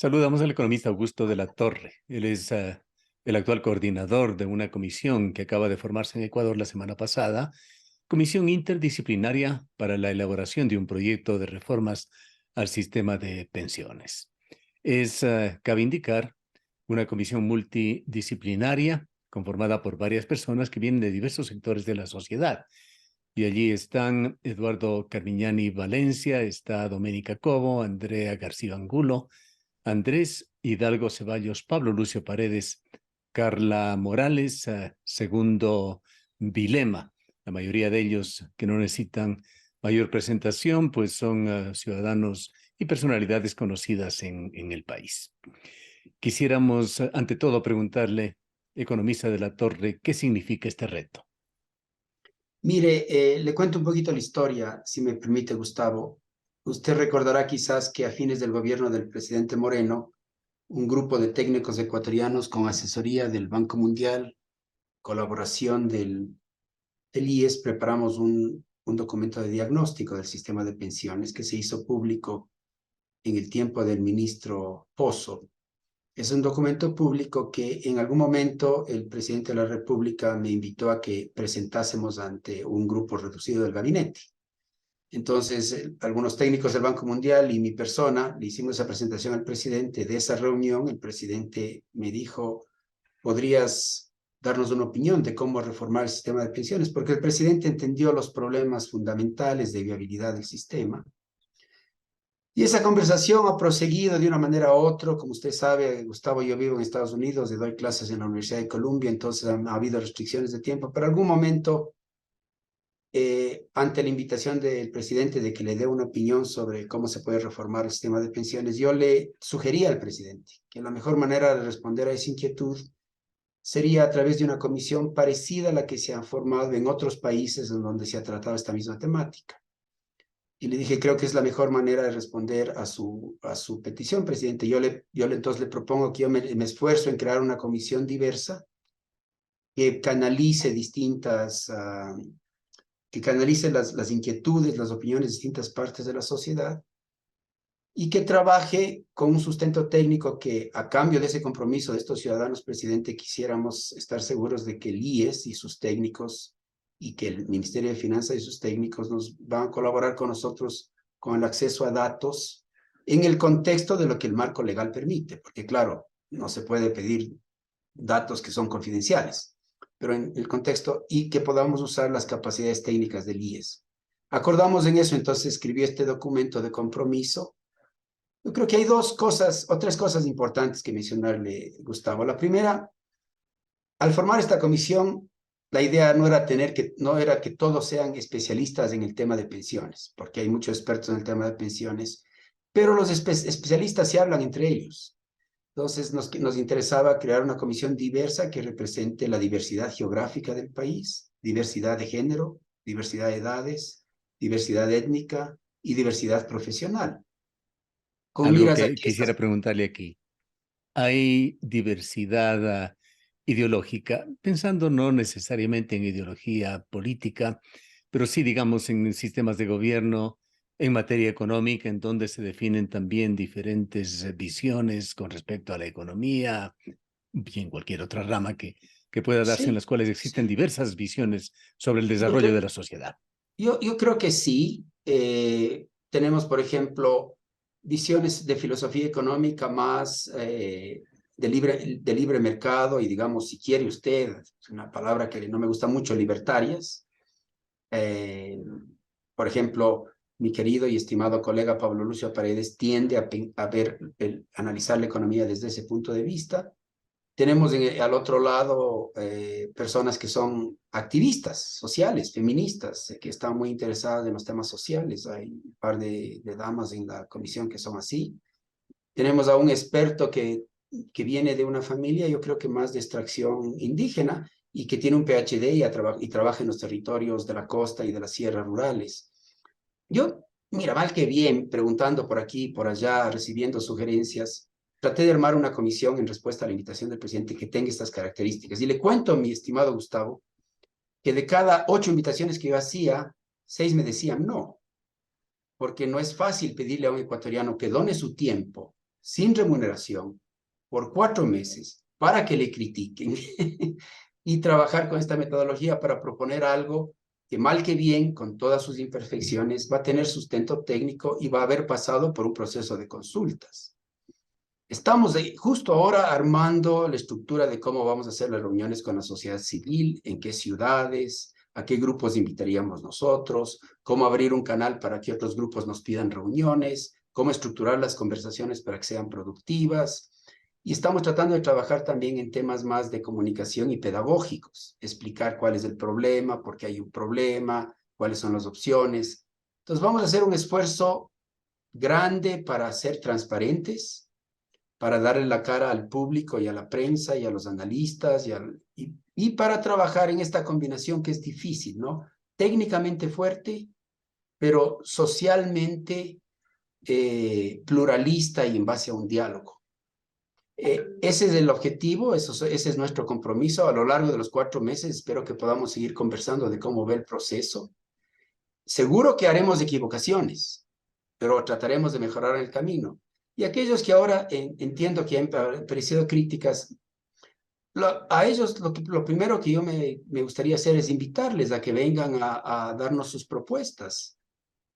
Saludamos al economista Augusto de la Torre. Él es el actual coordinador de una comisión que acaba de formarse en Ecuador la semana pasada, comisión interdisciplinaria para la elaboración de un proyecto de reformas al sistema de pensiones. Cabe indicar, una comisión multidisciplinaria conformada por varias personas que vienen de diversos sectores de la sociedad. Y allí están Eduardo Carmiñani Valencia, está Doménica Cobo, Andrea García Angulo, Andrés Hidalgo Ceballos, Pablo Lucio Paredes, Carla Morales, Segundo Vilema. La mayoría de ellos que no necesitan mayor presentación, pues son ciudadanos y personalidades conocidas en el país. Quisiéramos, ante todo, preguntarle, economista de la Torre, ¿qué significa este reto? Mire, le cuento un poquito la historia, si me permite, Gustavo. Usted recordará quizás que a fines del gobierno del presidente Moreno, un grupo de técnicos ecuatorianos con asesoría del Banco Mundial, colaboración del IES, preparamos un documento de diagnóstico del sistema de pensiones que se hizo público en el tiempo del ministro Pozo. Es un documento público que en algún momento el presidente de la República me invitó a que presentásemos ante un grupo reducido del gabinete. Entonces, algunos técnicos del Banco Mundial y mi persona le hicimos esa presentación al presidente. De esa reunión, el presidente me dijo, ¿podrías darnos una opinión de cómo reformar el sistema de pensiones? Porque el presidente entendió los problemas fundamentales de viabilidad del sistema. Y esa conversación ha proseguido de una manera u otra. Como usted sabe, Gustavo, yo vivo en Estados Unidos, le doy clases en la Universidad de Columbia, entonces ha habido restricciones de tiempo, pero en algún momento, ante la invitación del presidente de que le dé una opinión sobre cómo se puede reformar el sistema de pensiones, yo le sugería al presidente que la mejor manera de responder a esa inquietud sería a través de una comisión parecida a la que se ha formado en otros países en donde se ha tratado esta misma temática. Y le dije, creo que es la mejor manera de responder a su petición, presidente. Entonces le propongo que yo me esfuerzo en crear una comisión diversa que canalice que canalice las inquietudes, las opiniones de distintas partes de la sociedad y que trabaje con un sustento técnico que, a cambio de ese compromiso de estos ciudadanos, presidente, quisiéramos estar seguros de que el IES y sus técnicos y que el Ministerio de Finanzas y sus técnicos nos van a colaborar con nosotros con el acceso a datos en el contexto de lo que el marco legal permite, porque claro, no se puede pedir datos que son confidenciales, pero en el contexto y que podamos usar las capacidades técnicas del IES. Acordamos en eso, entonces escribí este documento de compromiso. Yo creo que hay dos cosas o tres cosas importantes que mencionarle, Gustavo. La primera, al formar esta comisión, la idea no era que todos sean especialistas en el tema de pensiones, porque hay muchos expertos en el tema de pensiones, pero los especialistas se hablan entre ellos. Entonces nos interesaba crear una comisión diversa que represente la diversidad geográfica del país, diversidad de género, diversidad de edades, diversidad étnica y diversidad profesional. Con Algo miras a que que quisiera estas... preguntarle aquí. Hay diversidad ideológica, pensando no necesariamente en ideología política, pero sí, digamos, en sistemas de gobierno, en materia económica, en donde se definen también diferentes visiones con respecto a la economía y en cualquier otra rama que pueda darse, en Sí, las cuales existen sí. diversas visiones sobre el Yo desarrollo de creo, la sociedad. yo creo que sí. Tenemos, por ejemplo, visiones de filosofía económica más de libre mercado y, digamos, si quiere usted, es una palabra que no me gusta mucho, libertarias. Eh, por ejemplo, mi querido y estimado colega Pablo Lucio Paredes tiende analizar la economía desde ese punto de vista. Tenemos al otro lado personas que son activistas sociales, feministas, que están muy interesadas en los temas sociales. Hay un par de damas en la comisión que son así. Tenemos a un experto que viene de una familia, yo creo que más de extracción indígena, y que tiene un PhD y trabaja en los territorios de la costa y de las sierras rurales. Yo, mira, mal que bien, preguntando por aquí y por allá, recibiendo sugerencias, traté de armar una comisión en respuesta a la invitación del presidente que tenga estas características. Y le cuento, mi estimado Gustavo, que de cada 8 invitaciones que yo hacía, 6 me decían no, porque no es fácil pedirle a un ecuatoriano que done su tiempo sin remuneración, por 4 meses, para que le critiquen y trabajar con esta metodología para proponer algo que mal que bien, con todas sus imperfecciones, va a tener sustento técnico y va a haber pasado por un proceso de consultas. Estamos justo ahora armando la estructura de cómo vamos a hacer las reuniones con la sociedad civil, en qué ciudades, a qué grupos invitaríamos nosotros, cómo abrir un canal para que otros grupos nos pidan reuniones, cómo estructurar las conversaciones para que sean productivas. Y estamos tratando de trabajar también en temas más de comunicación y pedagógicos, explicar cuál es el problema, por qué hay un problema, cuáles son las opciones. Entonces vamos a hacer un esfuerzo grande para ser transparentes, para darle la cara al público y a la prensa y a los analistas y para trabajar en esta combinación que es difícil, ¿no? Técnicamente fuerte, pero socialmente pluralista y en base a un diálogo. Ese es el objetivo, ese es nuestro compromiso a lo largo de los 4 meses. Espero que podamos seguir conversando de cómo ve el proceso. Seguro que haremos equivocaciones, pero trataremos de mejorar el camino. Y aquellos que ahora entiendo que han parecido críticas, a ellos lo primero que yo me gustaría hacer es invitarles a que vengan a darnos sus propuestas,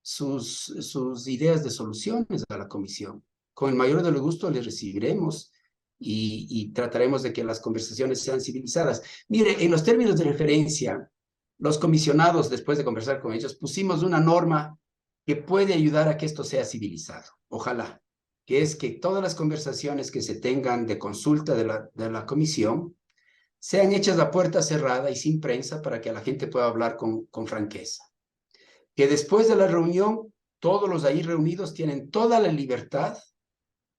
sus ideas de soluciones a la comisión. Con el mayor de los gustos les recibiremos y trataremos de que las conversaciones sean civilizadas. Mire, en los términos de referencia, los comisionados, después de conversar con ellos, pusimos una norma que puede ayudar a que esto sea civilizado. Ojalá, que es que todas las conversaciones que se tengan de consulta de la comisión sean hechas a puerta cerrada y sin prensa para que la gente pueda hablar con franqueza. Que después de la reunión, todos los ahí reunidos tienen toda la libertad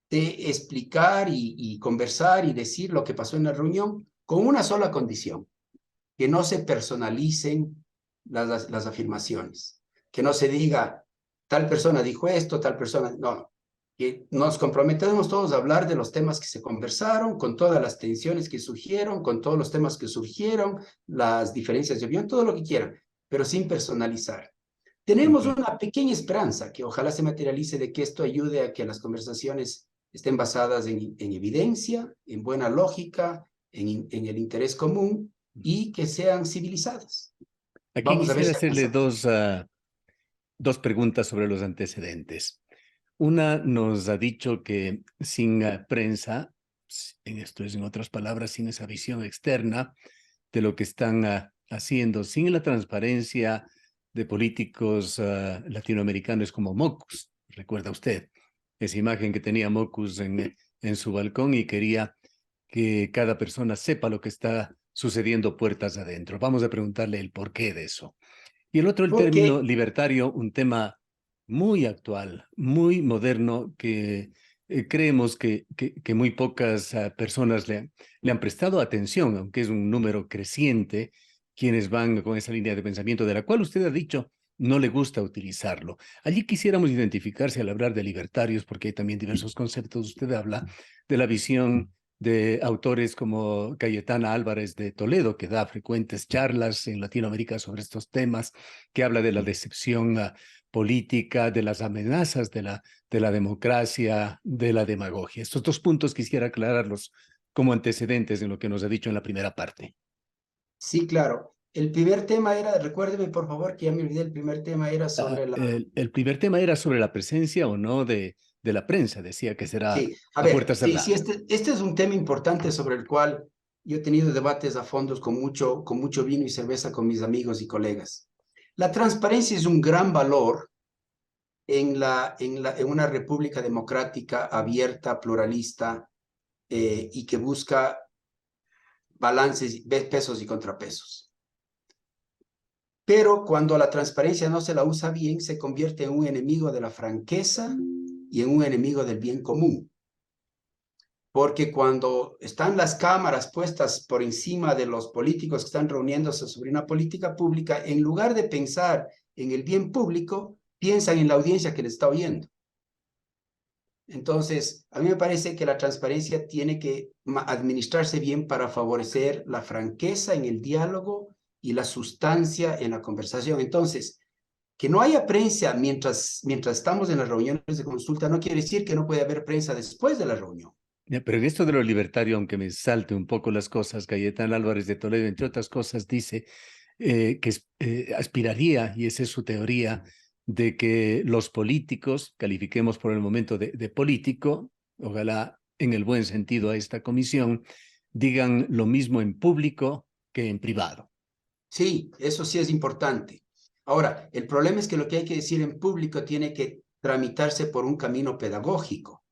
de explicar y conversar y decir lo que pasó en la reunión con una sola condición, que no se personalicen las afirmaciones, que no se diga tal persona dijo esto, tal persona, no, que nos comprometemos todos a hablar de los temas que se conversaron, con todas las tensiones que surgieron, con todos los temas que surgieron, las diferencias de opinión, todo lo que quieran, pero sin personalizar. Tenemos una pequeña esperanza que ojalá se materialice de que esto ayude a que las conversaciones estén basadas en evidencia, en buena lógica, en el interés común y que sean civilizadas. Aquí Vamos a ver quisiera si hacerle pasa. dos preguntas sobre los antecedentes. Una nos ha dicho que sin prensa, en esto es en otras palabras, sin esa visión externa de lo que están haciendo, sin la transparencia de políticos latinoamericanos como Mocus. ¿Recuerda usted esa imagen que tenía Mocus en su balcón y quería que cada persona sepa lo que está sucediendo puertas adentro? Vamos a preguntarle el porqué de eso. Y el otro, el término Porque, libertario, un tema muy actual, muy moderno, que creemos que muy pocas personas le han prestado atención, aunque es un número creciente, quienes van con esa línea de pensamiento de la cual usted ha dicho no le gusta utilizarlo. Allí quisiéramos identificarse al hablar de libertarios, porque hay también diversos conceptos. Usted habla de la visión de autores como Cayetana Álvarez de Toledo, que da frecuentes charlas en Latinoamérica sobre estos temas, que habla de la decepción política, de las amenazas de la democracia, de la demagogia. Estos dos puntos quisiera aclararlos como antecedentes en lo que nos ha dicho en la primera parte. sí, claro. El primer tema era, recuérdeme por favor, que ya me olvidé, el primer tema era sobre la... El primer tema era sobre la presencia o no de la prensa. Decía que será Sí, a a ver, puerta sí, sí, cerrada. este es un tema importante sobre el cual yo he tenido debates a fondos con mucho vino y cerveza con mis amigos y colegas. La transparencia es un gran valor en una república democrática abierta, pluralista y que busca balances, pesos y contrapesos. Pero cuando la transparencia no se la usa bien, se convierte en un enemigo de la franqueza y en un enemigo del bien común. Porque cuando están las cámaras puestas por encima de los políticos que están reuniéndose sobre una política pública, en lugar de pensar en el bien público, piensan en la audiencia que les está oyendo. Entonces, a mí me parece que la transparencia tiene que administrarse bien para favorecer la franqueza en el diálogo y la sustancia en la conversación. Entonces, Que no haya prensa mientras estamos en las reuniones de consulta no quiere decir que no puede haber prensa después de la reunión. Ya, pero en esto de lo libertario, aunque me salte un poco las cosas, Cayetano Álvarez de Toledo, entre otras cosas, dice que aspiraría, y esa es su teoría, de que los políticos, califiquemos por el momento de político, ojalá en el buen sentido a esta comisión, digan lo mismo en público que en privado. Sí, eso sí es importante. Ahora, el problema es que lo que hay que decir en público tiene que tramitarse por un camino pedagógico.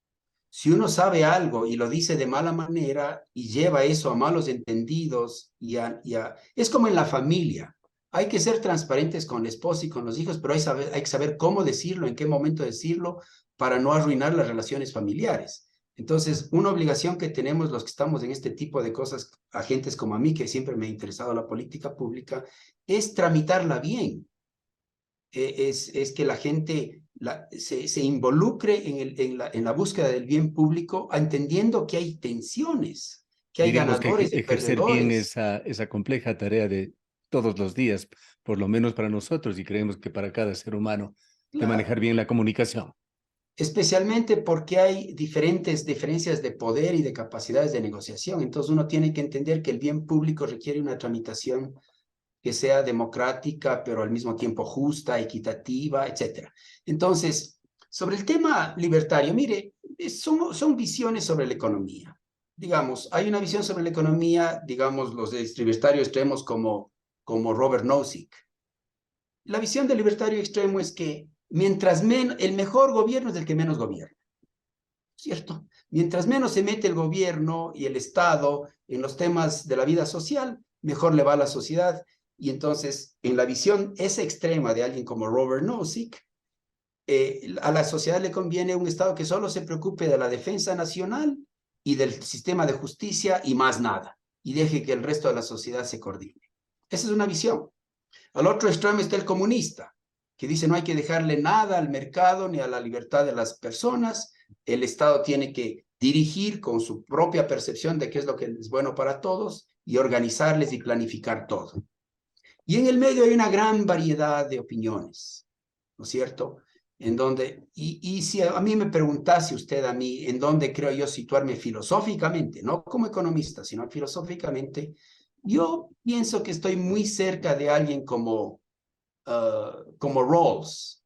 Si uno sabe algo y lo dice de mala manera y lleva eso a malos entendidos, es como en la familia. Hay que ser transparentes con la esposa y con los hijos, pero hay que saber cómo decirlo, en qué momento decirlo, para no arruinar las relaciones familiares. Entonces, una obligación que tenemos los que estamos en este tipo de cosas, agentes como a mí, que siempre me ha interesado la política pública, es tramitarla bien. Es que la gente se involucre en la búsqueda del bien público, entendiendo que hay tensiones, que hay Diríamos que ganadores y ejercer bien perdedores. esa compleja tarea de todos los días, por lo menos para nosotros, y creemos que para cada ser humano, de manejar Claro, bien la comunicación. especialmente porque hay diferentes diferencias de poder y de capacidades de negociación. Entonces uno tiene que entender que el bien público requiere una tramitación que sea democrática, pero al mismo tiempo justa, equitativa, etcétera. Entonces, sobre el tema libertario, mire, son visiones sobre la economía. Digamos, hay una visión sobre la economía, digamos, los libertarios extremos como Robert Nozick. La visión del libertario extremo es que el mejor gobierno es el que menos gobierna, ¿cierto? Mientras menos se mete el gobierno y el Estado en los temas de la vida social, mejor le va a la sociedad. Y entonces, en la visión esa extrema de alguien como Robert Nozick, a la sociedad le conviene un Estado que solo se preocupe de la defensa nacional y del sistema de justicia y más nada, y deje que el resto de la sociedad se coordine. Esa es una visión. Al otro extremo está el comunista, que dice no hay que dejarle nada al mercado ni a la libertad de las personas, el Estado tiene que dirigir con su propia percepción de qué es lo que es bueno para todos y organizarles y planificar todo. Y en el medio hay una gran variedad de opiniones, ¿no es cierto? Y si a mí me preguntase usted a mí en dónde creo yo situarme filosóficamente, no como economista, sino filosóficamente, yo pienso que estoy muy cerca de alguien como Rawls.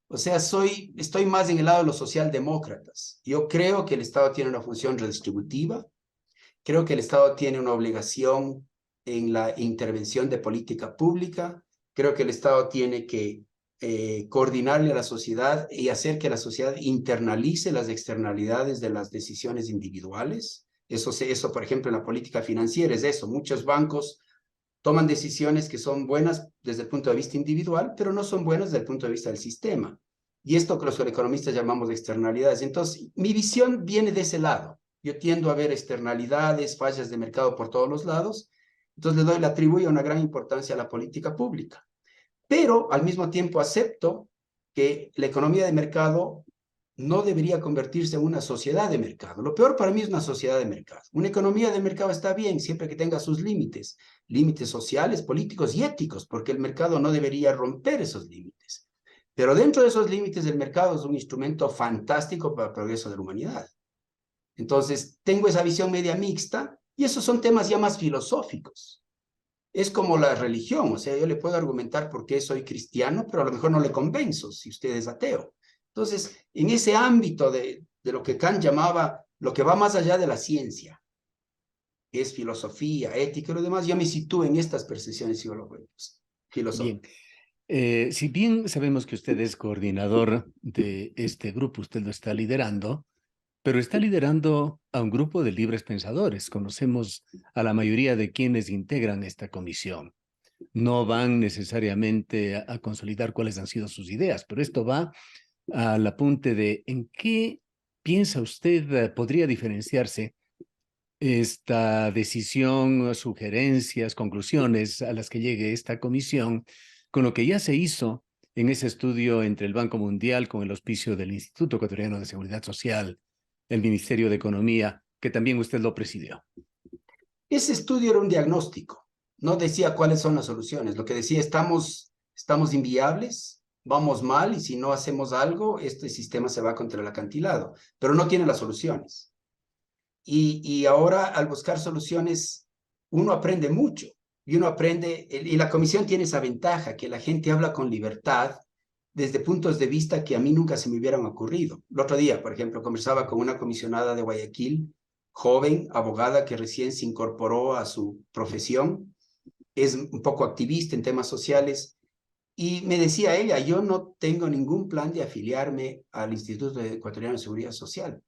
O sea, estoy más en el lado de los socialdemócratas. Yo creo que el Estado tiene una función redistributiva, creo que el Estado tiene una obligación en la intervención de política pública, creo que el Estado tiene que coordinarle a la sociedad y hacer que la sociedad internalice las externalidades de las decisiones individuales. Eso, por ejemplo, en la política financiera es eso. Muchos bancos toman decisiones que son buenas desde el punto de vista individual, pero no son buenas desde el punto de vista del sistema. Y esto que los economistas llamamos de externalidades. Entonces, mi visión viene de ese lado. Yo tiendo a ver externalidades, fallas de mercado por todos los lados. Entonces, le atribuyo una gran importancia a la política pública. Pero al mismo tiempo acepto que la economía de mercado no debería convertirse en una sociedad de mercado. Lo peor para mí es una sociedad de mercado. Una economía de mercado está bien siempre que tenga sus límites, límites sociales, políticos y éticos, porque el mercado no debería romper esos límites. Pero dentro de esos límites, el mercado es un instrumento fantástico para el progreso de la humanidad. Entonces, tengo esa visión media mixta y esos son temas ya más filosóficos. Es como la religión, o sea, yo le puedo argumentar por qué soy cristiano, pero a lo mejor no le convenzo si usted es ateo. Entonces, en ese ámbito de lo que Kant llamaba lo que va más allá de la ciencia, que es filosofía, ética y lo demás, yo me sitúo en estas percepciones Bien, filosóficas. si bien sabemos que usted es coordinador de este grupo, usted lo está liderando, pero está liderando a un grupo de libres pensadores. Conocemos a la mayoría de quienes integran esta comisión. No van necesariamente a consolidar cuáles han sido sus ideas, pero esto va al apunte de en qué piensa usted podría diferenciarse esta decisión, sugerencias, conclusiones a las que llegue esta comisión con lo que ya se hizo en ese estudio entre el Banco Mundial con el auspicio del Instituto Ecuatoriano de Seguridad Social, el Ministerio de Economía, que también usted lo presidió. Ese estudio era un diagnóstico, no decía cuáles son las soluciones, lo que decía estamos inviables, vamos mal y si no hacemos algo, este sistema se va contra el acantilado, pero no tiene las soluciones. Y ahora al buscar soluciones, uno aprende mucho y uno aprende, y la comisión tiene esa ventaja, que la gente habla con libertad desde puntos de vista que a mí nunca se me hubieran ocurrido. El otro día, por ejemplo, conversaba con una comisionada de Guayaquil, joven, abogada que recién se incorporó a su profesión, es un poco activista en temas sociales, y me decía ella, yo no tengo ningún plan de afiliarme al Instituto Ecuatoriano de Seguridad Social.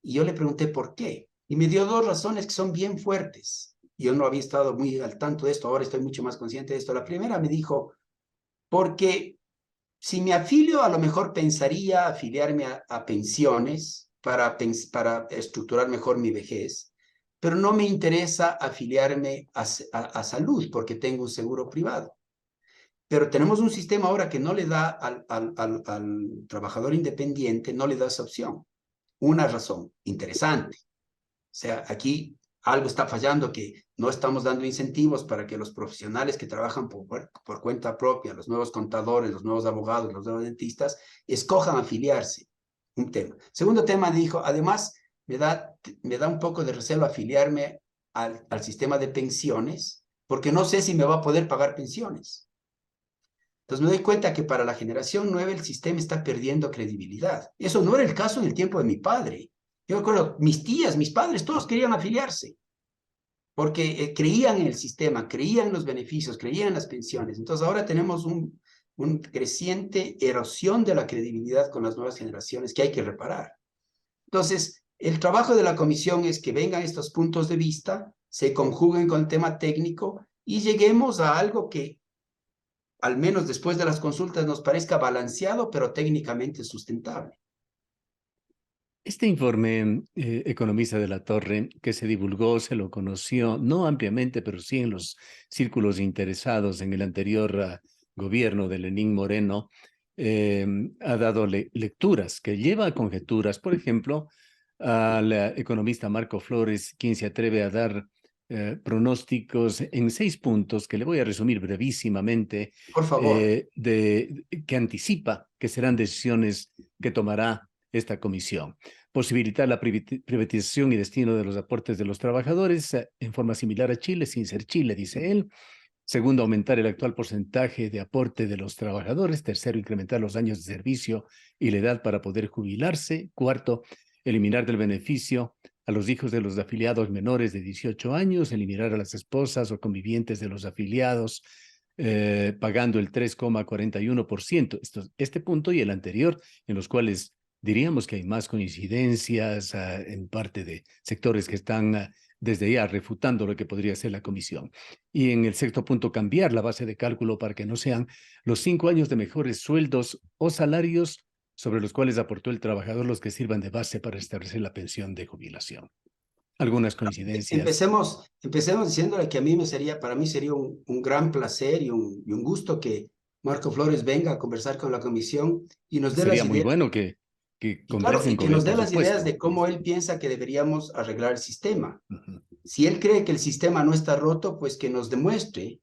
Y yo le pregunté por qué. Y me dio dos razones que son bien fuertes. Yo no había estado muy al tanto de esto, ahora estoy mucho más consciente de esto. La primera me dijo, porque si me afilio, a lo mejor pensaría afiliarme a pensiones para estructurar mejor mi vejez, pero no me interesa afiliarme a salud porque tengo un seguro privado. Pero tenemos un sistema ahora que no le da al trabajador independiente, no le da esa opción. Una razón interesante. O sea, aquí algo está fallando, que no estamos dando incentivos para que los profesionales que trabajan por cuenta propia, los nuevos contadores, los nuevos abogados, los nuevos dentistas, escojan afiliarse. Un tema. Segundo tema, dijo, además, me da un poco de recelo afiliarme al sistema de pensiones, porque no sé si me va a poder pagar pensiones. Entonces me doy cuenta que para la generación nueva el sistema está perdiendo credibilidad. Eso no era el caso en el tiempo de mi padre. Yo recuerdo, mis tías, mis padres, todos querían afiliarse, porque creían en el sistema, creían en los beneficios, creían en las pensiones. Entonces ahora tenemos un creciente erosión de la credibilidad con las nuevas generaciones que hay que reparar. Entonces, el trabajo de la comisión es que vengan estos puntos de vista, se conjuguen con el tema técnico y lleguemos a algo que al menos después de las consultas, nos parezca balanceado, pero técnicamente sustentable. Este informe, economista de la Torre, que se divulgó, se lo conoció, no ampliamente, pero sí en los círculos interesados en el anterior gobierno de Lenín Moreno, ha dado lecturas que lleva a conjeturas. Por ejemplo, al economista Marco Flores, quien se atreve a dar pronósticos en 6 puntos, que le voy a resumir brevísimamente, Por favor. que anticipa que serán decisiones que tomará esta comisión. Posibilitar la privatización y destino de los aportes de los trabajadores en forma similar a Chile, sin ser Chile, dice él. Segundo, aumentar el actual porcentaje de aporte de los trabajadores. Tercero, incrementar los años de servicio y la edad para poder jubilarse. Cuarto, eliminar del beneficio a los hijos de los afiliados menores de 18 años, eliminar a las esposas o convivientes de los afiliados, pagando el 3,41%. Este punto y el anterior, en los cuales diríamos que hay más coincidencias en parte de sectores que están desde ya refutando lo que podría ser la comisión. Y en el sexto punto, cambiar la base de cálculo para que no sean los 5 años de mejores sueldos o salarios sobre los cuales aportó el trabajador los que sirvan de base para establecer la pensión de jubilación. Algunas coincidencias. Empecemos diciéndole que a mí para mí sería un gran placer y un gusto que Marco Flores venga a conversar con la comisión y nos dé Sería las muy ideas. bueno que Y claro, conversen y que con él, nos por dé las ideas supuesto. de cómo él piensa que deberíamos arreglar el sistema. Ujú. Si él cree que el sistema no está roto, pues que nos demuestre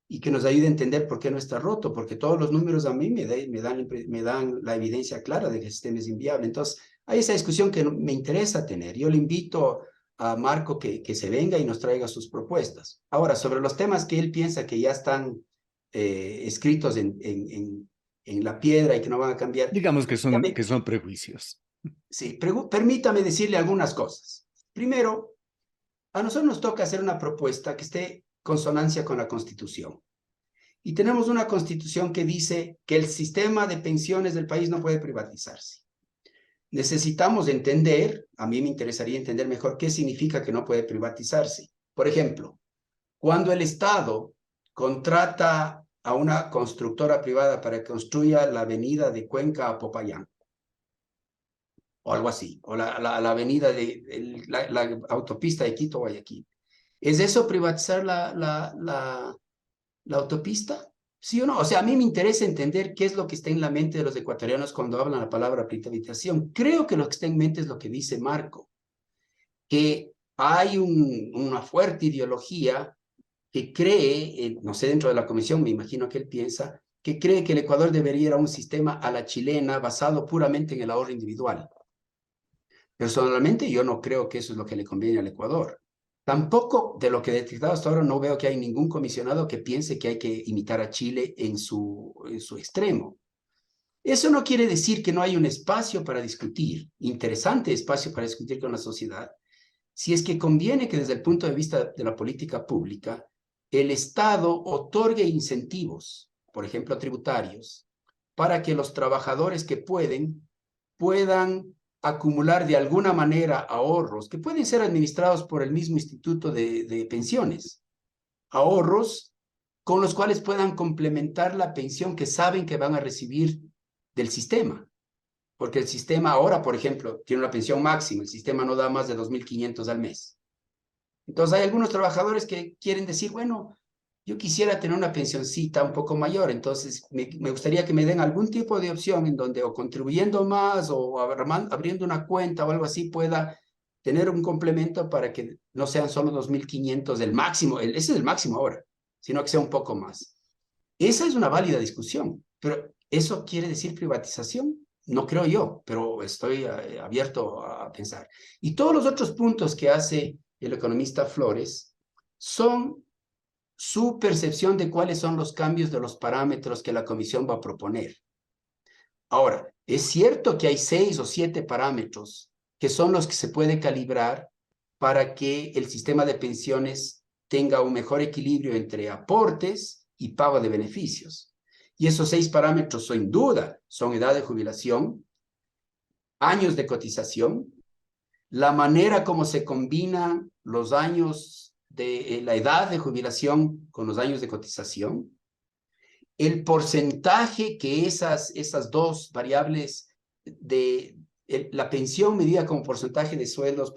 y que nos ayude a entender por qué no está roto, porque todos los números a mí me dan la evidencia clara de que el sistema es inviable. Entonces, hay esa discusión que me interesa tener. Yo le invito a Marco que se venga y nos traiga sus propuestas. Ahora, sobre los temas que él piensa que ya están escritos en la piedra y que no van a cambiar, Digamos que permítame, son prejuicios. sí, permítame decirle algunas cosas. Primero, a nosotros nos toca hacer una propuesta que esté en consonancia con la Constitución. Y tenemos una Constitución que dice que el sistema de pensiones del país no puede privatizarse. Necesitamos entender, a mí me interesaría entender mejor qué significa que no puede privatizarse. Por ejemplo, cuando el Estado contrata a una constructora privada para que construya la avenida de Cuenca a Popayán, o algo así, o la avenida la autopista de Quito a Guayaquil. ¿Es eso privatizar la autopista? ¿Sí o no? O sea, a mí me interesa entender qué es lo que está en la mente de los ecuatorianos cuando hablan la palabra privatización. Creo que lo que está en mente es lo que dice Marco, que hay una fuerte ideología que cree, no sé, dentro de la comisión, me imagino que él piensa, que cree que el Ecuador debería ir a un sistema a la chilena basado puramente en el ahorro individual. Personalmente, yo no creo que eso es lo que le conviene al Ecuador. Tampoco, de lo que he detectado hasta ahora, no veo que hay ningún comisionado que piense que hay que imitar a Chile en su extremo. Eso no quiere decir que no hay un espacio para discutir, interesante espacio para discutir con la sociedad, si es que conviene que desde el punto de vista de la política pública, el Estado otorgue incentivos, por ejemplo, tributarios, para que los trabajadores que puedan acumular de alguna manera ahorros que pueden ser administrados por el mismo instituto de pensiones, ahorros con los cuales puedan complementar la pensión que saben que van a recibir del sistema. Porque el sistema ahora, por ejemplo, tiene una pensión máxima, el sistema no da más de 2.500 al mes. Entonces hay algunos trabajadores que quieren decir, bueno, yo quisiera tener una pensioncita un poco mayor, entonces me gustaría que me den algún tipo de opción en donde o contribuyendo más o abriendo una cuenta o algo así pueda tener un complemento para que no sean solo 2.500 el máximo, ese es el máximo ahora, sino que sea un poco más. Esa es una válida discusión, pero ¿eso quiere decir privatización? No creo yo, pero estoy abierto a pensar. Y todos los otros puntos que hace el economista Flores son su percepción de cuáles son los cambios de los parámetros que la comisión va a proponer. Ahora, es cierto que hay 6 o 7 parámetros que son los que se puede calibrar para que el sistema de pensiones tenga un mejor equilibrio entre aportes y pago de beneficios. Y esos 6 parámetros, sin duda, son edad de jubilación, años de cotización, la manera como se combinan los años de la edad de jubilación con los años de cotización, el porcentaje que esas dos variables de la pensión medida como porcentaje de sueldos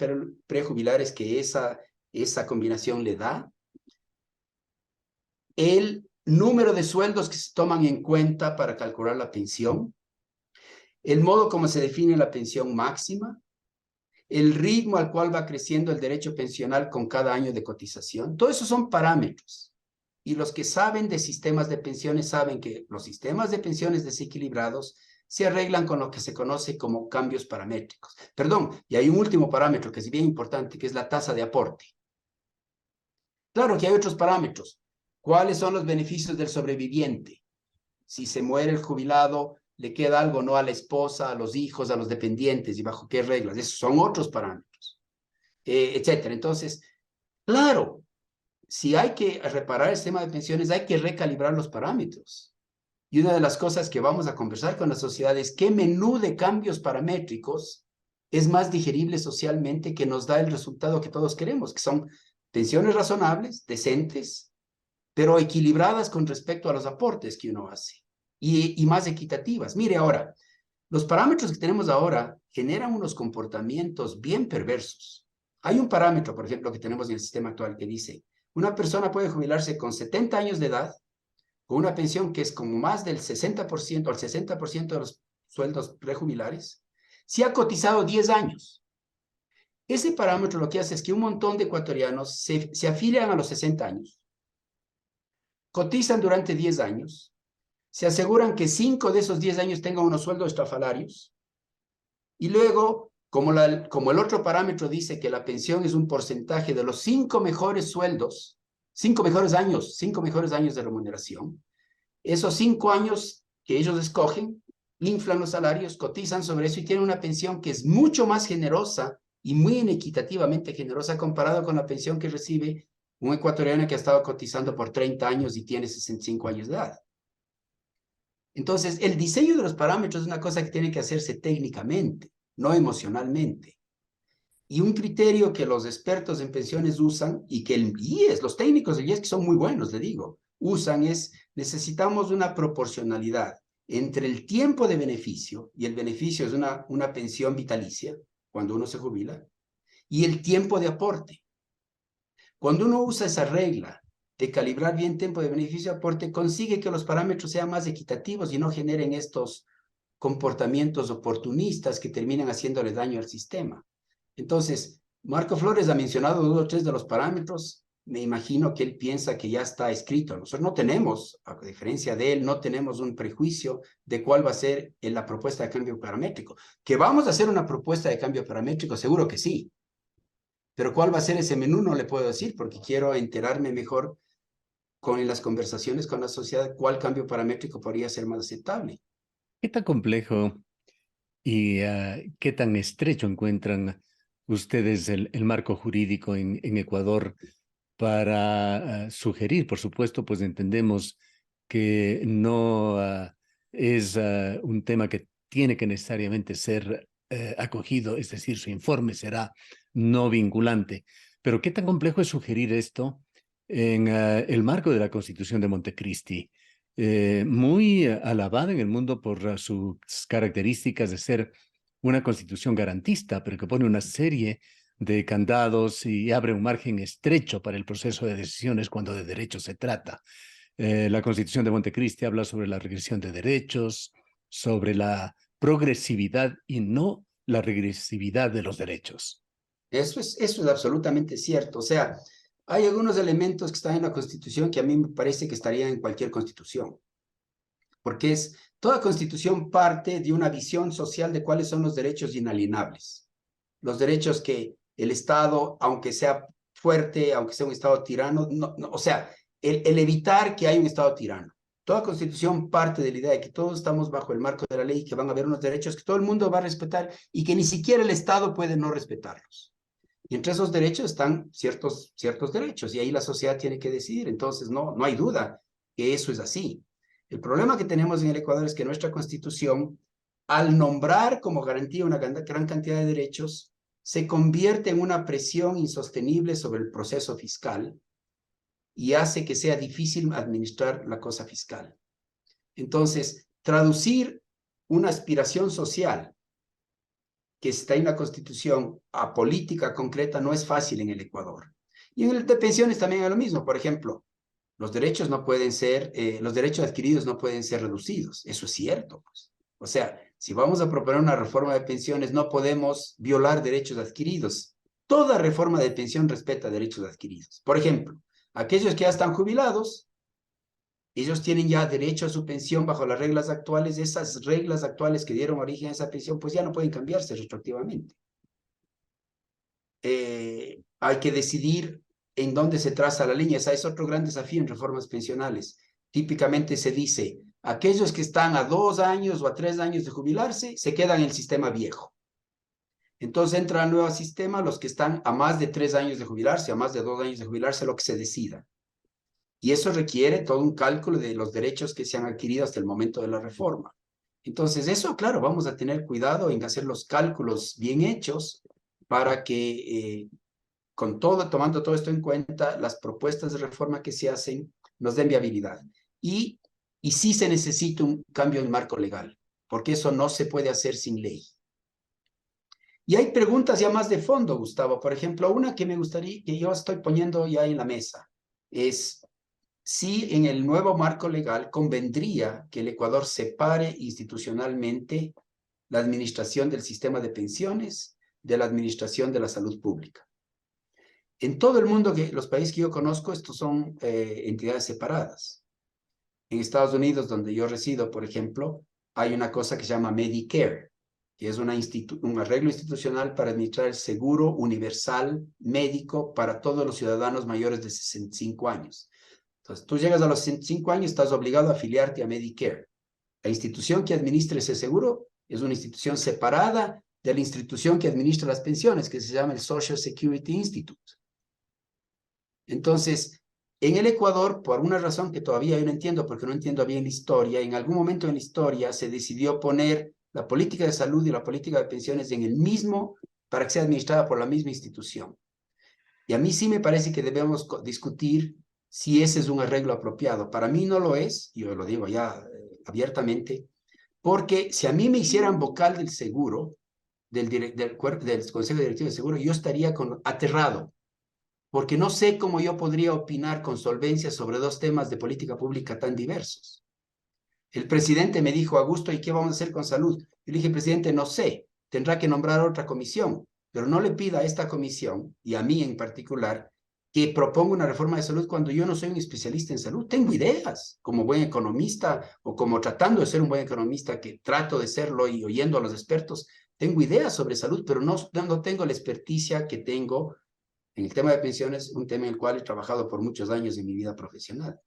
prejubilares que esa combinación le da, el número de sueldos que se toman en cuenta para calcular la pensión, el modo como se define la pensión máxima, el ritmo al cual va creciendo el derecho pensional con cada año de cotización. Todo eso son parámetros. Y los que saben de sistemas de pensiones saben que los sistemas de pensiones desequilibrados se arreglan con lo que se conoce como cambios paramétricos. Perdón, y hay un último parámetro que es bien importante, que es la tasa de aporte. Claro que hay otros parámetros. ¿Cuáles son los beneficios del sobreviviente? Si se muere el jubilado, ¿le queda algo no a la esposa, a los hijos, a los dependientes? ¿Y bajo qué reglas? Esos son otros parámetros, etcétera. Entonces, claro, si hay que reparar el sistema de pensiones, hay que recalibrar los parámetros. Y una de las cosas que vamos a conversar con la sociedad es qué menú de cambios paramétricos es más digerible socialmente, que nos da el resultado que todos queremos, que son pensiones razonables, decentes, pero equilibradas con respecto a los aportes que uno hace y más equitativas. Mire ahora, los parámetros que tenemos ahora generan unos comportamientos bien perversos. Hay un parámetro, por ejemplo, que tenemos en el sistema actual que dice, una persona puede jubilarse con 70 años de edad, con una pensión que es como más del 60% al 60% de los sueldos prejubilares, si ha cotizado 10 años. Ese parámetro lo que hace es que un montón de ecuatorianos se afilian a los 60 años, cotizan durante 10 años, se aseguran que 5 de esos 10 años tengan unos sueldos estrafalarios, y luego, como el otro parámetro dice que la pensión es un porcentaje de los 5 mejores sueldos, 5 mejores años de remuneración, esos 5 años que ellos escogen, inflan los salarios, cotizan sobre eso y tienen una pensión que es mucho más generosa y muy inequitativamente generosa comparado con la pensión que recibe un ecuatoriano que ha estado cotizando por 30 años y tiene 65 años de edad. Entonces, el diseño de los parámetros es una cosa que tiene que hacerse técnicamente, no emocionalmente. Y un criterio que los expertos en pensiones usan y que el IES, los técnicos del IES, que son muy buenos, le digo, usan es, necesitamos una proporcionalidad entre el tiempo de beneficio, y el beneficio es una pensión vitalicia, cuando uno se jubila, y el tiempo de aporte. Cuando uno usa esa regla de calibrar bien tiempo de beneficio de aporte, consigue que los parámetros sean más equitativos y no generen estos comportamientos oportunistas que terminan haciéndole daño al sistema. Entonces, Marco Flores ha mencionado 2 o 3 de los parámetros. me imagino que él piensa que ya está escrito. Nosotros no tenemos, a diferencia de él, no tenemos un prejuicio de cuál va a ser la propuesta de cambio paramétrico. ¿Que vamos a hacer una propuesta de cambio paramétrico? Seguro que sí. Pero cuál va a ser ese menú no le puedo decir porque quiero enterarme mejor con las conversaciones con la sociedad cuál cambio paramétrico podría ser más aceptable. ¿Qué tan complejo y qué tan estrecho encuentran ustedes el marco jurídico en Ecuador para sugerir? Por supuesto, pues entendemos que no es un tema que tiene que necesariamente ser acogido, es decir, su informe será no vinculante. Pero ¿qué tan complejo es sugerir esto en el marco de la Constitución de Montecristi? Muy alabada en el mundo por sus características de ser una constitución garantista, pero que pone una serie de candados y abre un margen estrecho para el proceso de decisiones cuando de derechos se trata. La Constitución de Montecristi habla sobre la regresión de derechos, sobre la progresividad y no la regresividad de los derechos. Eso es absolutamente cierto. O sea, hay algunos elementos que están en la Constitución que a mí me parece que estarían en cualquier Constitución, porque toda Constitución parte de una visión social de cuáles son los derechos inalienables. Los derechos que el Estado, aunque sea fuerte, aunque sea un Estado tirano, o sea, el evitar que haya un Estado tirano. Toda Constitución parte de la idea de que todos estamos bajo el marco de la ley y que van a haber unos derechos que todo el mundo va a respetar y que ni siquiera el Estado puede no respetarlos. Y entre esos derechos están ciertos derechos y ahí la sociedad tiene que decidir. Entonces, no hay duda que eso es así. El problema que tenemos en el Ecuador es que nuestra Constitución, al nombrar como garantía una gran cantidad de derechos, se convierte en una presión insostenible sobre el proceso fiscal y hace que sea difícil administrar la cosa fiscal. Entonces, traducir una aspiración social que está en la Constitución a política concreta no es fácil en el Ecuador. Y en el de pensiones también es lo mismo. Por ejemplo, los derechos no pueden ser, los derechos adquiridos no pueden ser reducidos. Eso es cierto, pues. O sea, si vamos a proponer una reforma de pensiones, no podemos violar derechos adquiridos. Toda reforma de pensión respeta derechos adquiridos. Por ejemplo, aquellos que ya están jubilados, ellos tienen ya derecho a su pensión bajo las reglas actuales. Esas reglas actuales que dieron origen a esa pensión, pues ya no pueden cambiarse retroactivamente. Hay que decidir en dónde se traza la línea. Ese es otro gran desafío en reformas pensionales. Típicamente se dice, aquellos que están a 2 años o a 3 años de jubilarse, se quedan en el sistema viejo. Entonces entra el nuevo sistema, los que están a más de 3 años de jubilarse, a más de 2 años de jubilarse, lo que se decida. Y eso requiere todo un cálculo de los derechos que se han adquirido hasta el momento de la reforma. Entonces, eso, claro, vamos a tener cuidado en hacer los cálculos bien hechos para que, tomando todo esto en cuenta, las propuestas de reforma que se hacen nos den viabilidad. Y sí se necesita un cambio en marco legal, porque eso no se puede hacer sin ley. Y hay preguntas ya más de fondo, Gustavo. Por ejemplo, una que me gustaría, que yo estoy poniendo ya en la mesa, es si en el nuevo marco legal convendría que el Ecuador separe institucionalmente la administración del sistema de pensiones de la administración de la salud pública. En todo el mundo, los países que yo conozco, estos son entidades separadas. En Estados Unidos, donde yo resido, por ejemplo, hay una cosa que se llama Medicare, que es un arreglo institucional para administrar el seguro universal médico para todos los ciudadanos mayores de 65 años. Entonces, tú llegas a los 65 años, estás obligado a afiliarte a Medicare. La institución que administra ese seguro es una institución separada de la institución que administra las pensiones, que se llama el Social Security Institute. Entonces, en el Ecuador, por una razón que todavía yo no entiendo, porque no entiendo bien la historia, en algún momento en la historia se decidió poner la política de salud y la política de pensiones en el mismo, para que sea administrada por la misma institución. Y a mí sí me parece que debemos discutir si ese es un arreglo apropiado. Para mí no lo es, yo lo digo ya abiertamente, porque si a mí me hicieran vocal del seguro, del Consejo Directivo de Seguro, yo estaría aterrado, porque no sé cómo yo podría opinar con solvencia sobre dos temas de política pública tan diversos. El presidente me dijo, Augusto, ¿y qué vamos a hacer con salud? Yo le dije, presidente, no sé, tendrá que nombrar otra comisión, pero no le pida a esta comisión, y a mí en particular, que proponga una reforma de salud cuando yo no soy un especialista en salud. Tengo ideas como buen economista o como tratando de ser un buen economista que trato de serlo y oyendo a los expertos. Tengo ideas sobre salud, pero no tengo la experticia que tengo en el tema de pensiones, un tema en el cual he trabajado por muchos años en mi vida profesional.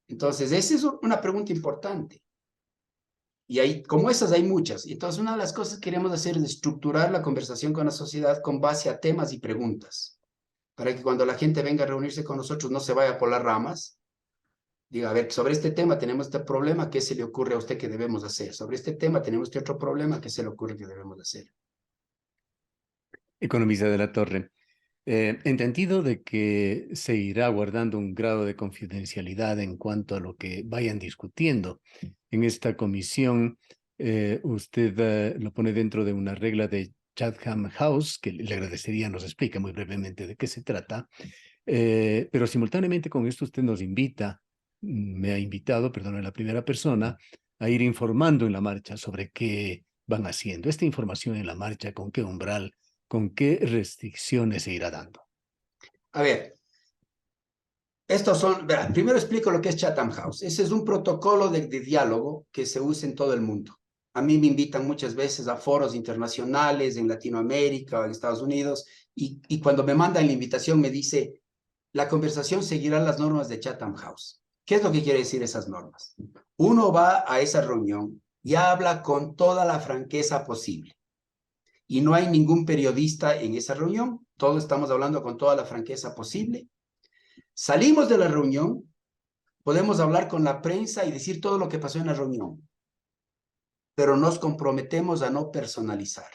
Entonces, esa es una pregunta importante. Y hay, como esas hay muchas. Entonces, una de las cosas que queremos hacer es estructurar la conversación con la sociedad con base a temas y preguntas, para que cuando la gente venga a reunirse con nosotros no se vaya por las ramas. Diga, a ver, sobre este tema tenemos este problema, ¿qué se le ocurre a usted que debemos hacer? Sobre este tema tenemos este otro problema, ¿qué se le ocurre que debemos hacer? Economista de la Torre, entendido de que se irá guardando un grado de confidencialidad en cuanto a lo que vayan discutiendo en esta comisión, usted lo pone dentro de una regla de Chatham House, que le agradecería nos explique muy brevemente de qué se trata, pero simultáneamente con esto usted nos invita, me ha invitado, perdón, en la primera persona, a ir informando en la marcha sobre qué van haciendo. Esta información en la marcha, con qué umbral, con qué restricciones se irá dando. A ver, estos son, verá, primero explico lo que es Chatham House. Ese es un protocolo de diálogo que se usa en todo el mundo. A mí me invitan muchas veces a foros internacionales en Latinoamérica o en Estados Unidos y cuando me mandan la invitación me dice, la conversación seguirá las normas de Chatham House. ¿Qué es lo que quiere decir esas normas? Uno va a esa reunión y habla con toda la franqueza posible. Y no hay ningún periodista en esa reunión. Todos estamos hablando con toda la franqueza posible. Salimos de la reunión, podemos hablar con la prensa y decir todo lo que pasó en la reunión, pero nos comprometemos a no personalizar.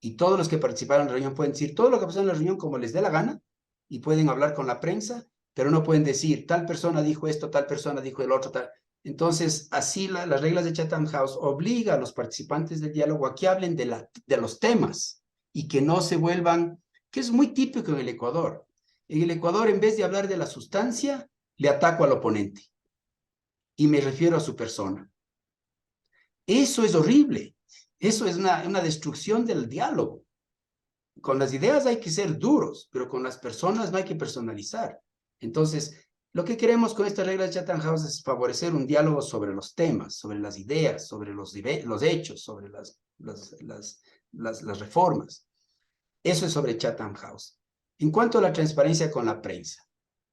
Y todos los que participaron en la reunión pueden decir todo lo que pasó en la reunión como les dé la gana y pueden hablar con la prensa, pero no pueden decir tal persona dijo esto, tal persona dijo el otro, tal. Entonces, así las reglas de Chatham House obliga a los participantes del diálogo a que hablen de los temas y que no se vuelvan, que es muy típico en el Ecuador. En el Ecuador, en vez de hablar de la sustancia, le ataco al oponente y me refiero a su persona. Eso es horrible. Eso es una destrucción del diálogo. Con las ideas hay que ser duros, pero con las personas no hay que personalizar. Entonces, lo que queremos con esta regla de Chatham House es favorecer un diálogo sobre los temas, sobre las ideas, sobre los hechos, sobre las reformas. Eso es sobre Chatham House. En cuanto a la transparencia con la prensa,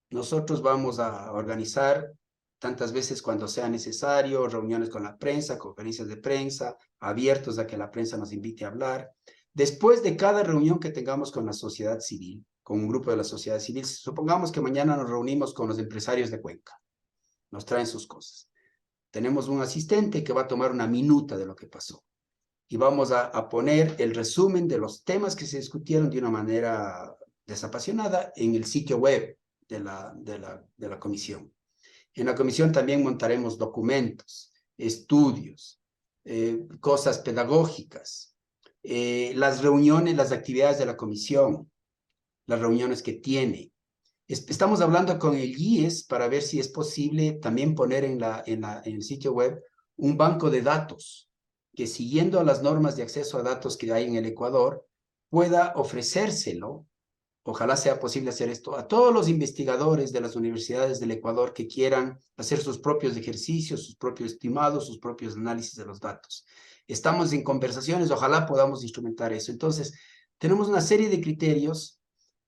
nosotros vamos a organizar tantas veces cuando sea necesario, reuniones con la prensa, conferencias de prensa, abiertos a que la prensa nos invite a hablar. Después de cada reunión que tengamos con la sociedad civil, con un grupo de la sociedad civil, supongamos que mañana nos reunimos con los empresarios de Cuenca, nos traen sus cosas. Tenemos un asistente que va a tomar una minuta de lo que pasó y vamos a poner el resumen de los temas que se discutieron de una manera desapasionada en el sitio web de la comisión. En la comisión también montaremos documentos, estudios, cosas pedagógicas, las reuniones, las actividades de la comisión, las reuniones que tiene. Estamos hablando con el IES para ver si es posible también poner en el sitio web un banco de datos que, siguiendo las normas de acceso a datos que hay en el Ecuador, pueda ofrecérselo. Ojalá sea posible hacer esto a todos los investigadores de las universidades del Ecuador que quieran hacer sus propios ejercicios, sus propios estimados, sus propios análisis de los datos. Estamos en conversaciones, ojalá podamos instrumentar eso. Entonces, tenemos una serie de criterios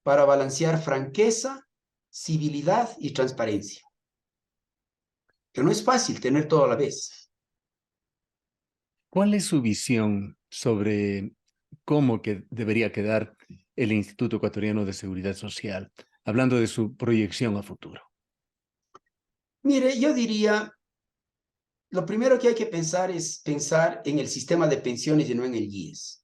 para balancear franqueza, civilidad y transparencia. Que no es fácil tener todo a la vez. ¿Cuál es su visión sobre cómo que debería quedar el Instituto Ecuatoriano de Seguridad Social, hablando de su proyección a futuro? Mire, yo diría, lo primero que hay que pensar es pensar en el sistema de pensiones y no en el IES.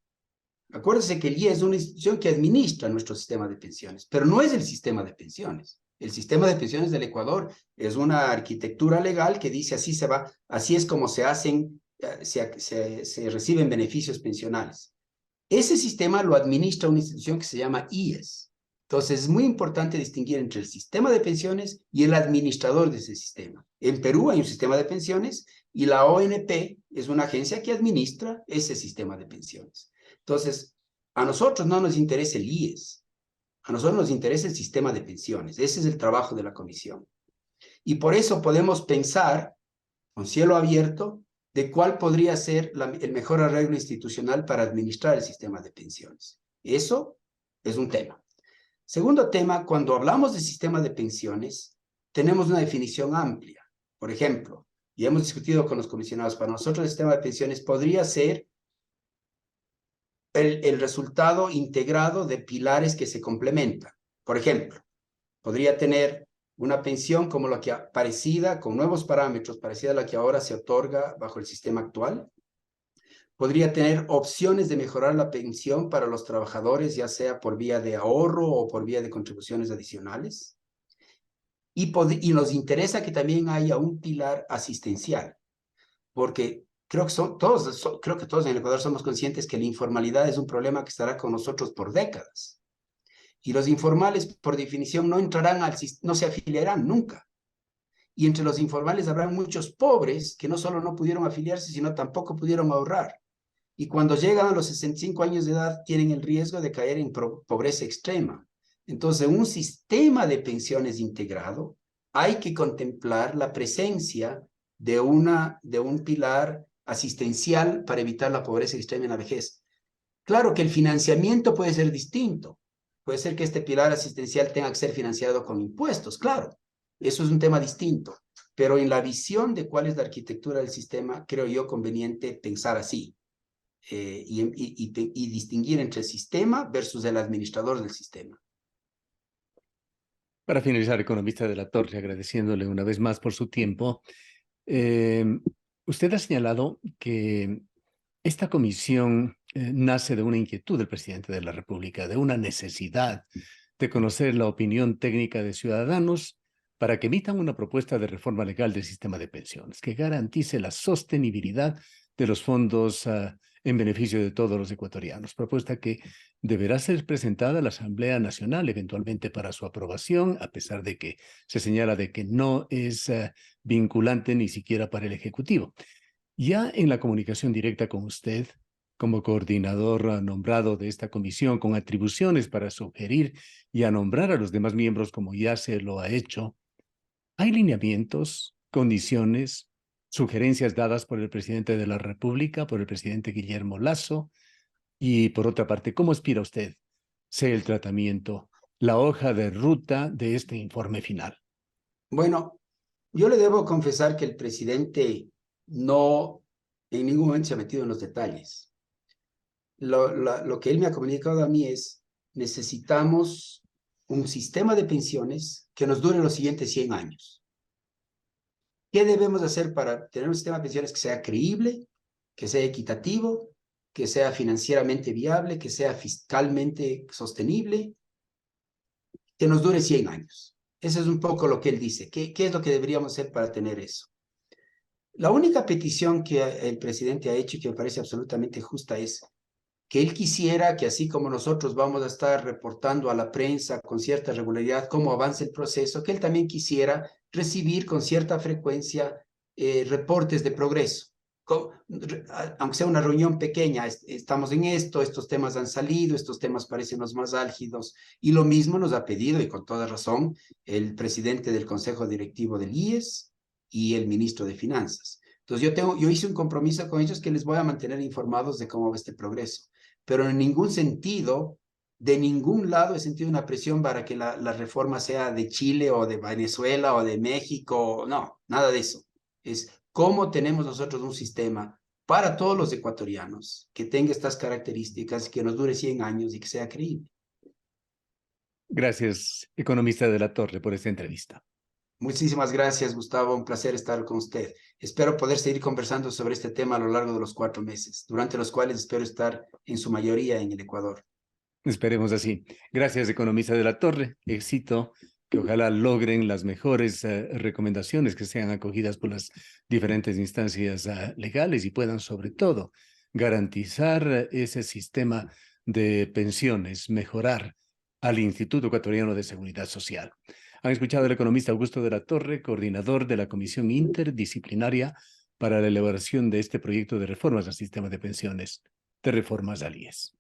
Acuérdense que el IES es una institución que administra nuestro sistema de pensiones, pero no es el sistema de pensiones. El sistema de pensiones del Ecuador es una arquitectura legal que dice así se va, así es como se hacen, se reciben beneficios pensionales. Ese sistema lo administra una institución que se llama IES. Entonces, es muy importante distinguir entre el sistema de pensiones y el administrador de ese sistema. En Perú hay un sistema de pensiones y la ONP es una agencia que administra ese sistema de pensiones. Entonces, a nosotros no nos interesa el IES. A nosotros nos interesa el sistema de pensiones. Ese es el trabajo de la comisión. Y por eso podemos pensar con cielo abierto de cuál podría ser el mejor arreglo institucional para administrar el sistema de pensiones. Eso es un tema. Segundo tema, cuando hablamos de sistema de pensiones, tenemos una definición amplia. Por ejemplo, y hemos discutido con los comisionados, para nosotros el sistema de pensiones podría ser el resultado integrado de pilares que se complementan. Por ejemplo, podría tener una pensión como la que parecida, con nuevos parámetros, parecida a la que ahora se otorga bajo el sistema actual. Podría tener opciones de mejorar la pensión para los trabajadores, ya sea por vía de ahorro o por vía de contribuciones adicionales. Y nos interesa que también haya un pilar asistencial, porque creo que todos en el Ecuador somos conscientes que la informalidad es un problema que estará con nosotros por décadas. Y los informales, por definición, no entrarán no se afiliarán nunca. Y entre los informales habrá muchos pobres que no solo no pudieron afiliarse, sino tampoco pudieron ahorrar. Y cuando llegan a los 65 años de edad, tienen el riesgo de caer en pobreza extrema. Entonces, en un sistema de pensiones integrado, hay que contemplar la presencia de un pilar asistencial para evitar la pobreza extrema en la vejez. Claro que el financiamiento puede ser distinto. Puede ser que este pilar asistencial tenga que ser financiado con impuestos, claro. Eso es un tema distinto. Pero en la visión de cuál es la arquitectura del sistema, creo yo conveniente pensar así. Y distinguir entre el sistema versus el administrador del sistema. Para finalizar, economista de la Torre, agradeciéndole una vez más por su tiempo, usted ha señalado que esta comisión nace de una inquietud del presidente de la República, de una necesidad de conocer la opinión técnica de ciudadanos para que emitan una propuesta de reforma legal del sistema de pensiones que garantice la sostenibilidad de los fondos en beneficio de todos los ecuatorianos. Propuesta que deberá ser presentada a la Asamblea Nacional eventualmente para su aprobación, a pesar de que se señala de que no es vinculante ni siquiera para el Ejecutivo. Ya en la comunicación directa con usted, como coordinador nombrado de esta comisión, con atribuciones para sugerir y a nombrar a los demás miembros como ya se lo ha hecho, ¿hay lineamientos, condiciones, sugerencias dadas por el presidente de la República, por el presidente Guillermo Lasso? Y por otra parte, ¿cómo aspira usted sea el tratamiento, la hoja de ruta de este informe final? Bueno, yo le debo confesar que el presidente no en ningún momento se ha metido en los detalles. Lo que él me ha comunicado a mí es, necesitamos un sistema de pensiones que nos dure los siguientes 100 años. ¿Qué debemos hacer para tener un sistema de pensiones que sea creíble, que sea equitativo, que sea financieramente viable, que sea fiscalmente sostenible, que nos dure 100 años? Eso es un poco lo que él dice. ¿Qué es lo que deberíamos hacer para tener eso? La única petición que el presidente ha hecho y que me parece absolutamente justa es que él quisiera que, así como nosotros vamos a estar reportando a la prensa con cierta regularidad cómo avanza el proceso, que él también quisiera recibir con cierta frecuencia reportes de progreso. Aunque sea una reunión pequeña, estamos en esto, estos temas han salido, estos temas parecen los más álgidos, y lo mismo nos ha pedido, y con toda razón, el presidente del Consejo Directivo del IES y el ministro de Finanzas. Entonces yo hice un compromiso con ellos que les voy a mantener informados de cómo va este progreso, pero en ningún sentido, de ningún lado he sentido una presión para que la reforma sea de Chile o de Venezuela o de México, no, nada de eso. Es cómo tenemos nosotros un sistema para todos los ecuatorianos que tenga estas características, que nos dure 100 años y que sea creíble. Gracias, economista de la Torre, por esta entrevista. Muchísimas gracias, Gustavo. Un placer estar con usted. Espero poder seguir conversando sobre este tema a lo largo de los 4 meses, durante los cuales espero estar en su mayoría en el Ecuador. Esperemos así. Gracias, economista de la Torre. Éxito, que ojalá logren las mejores recomendaciones que sean acogidas por las diferentes instancias legales y puedan, sobre todo, garantizar ese sistema de pensiones, mejorar al Instituto Ecuatoriano de Seguridad Social. Han escuchado al economista Augusto de la Torre, coordinador de la Comisión Interdisciplinaria para la elaboración de este proyecto de reformas al sistema de pensiones, de reformas al IES.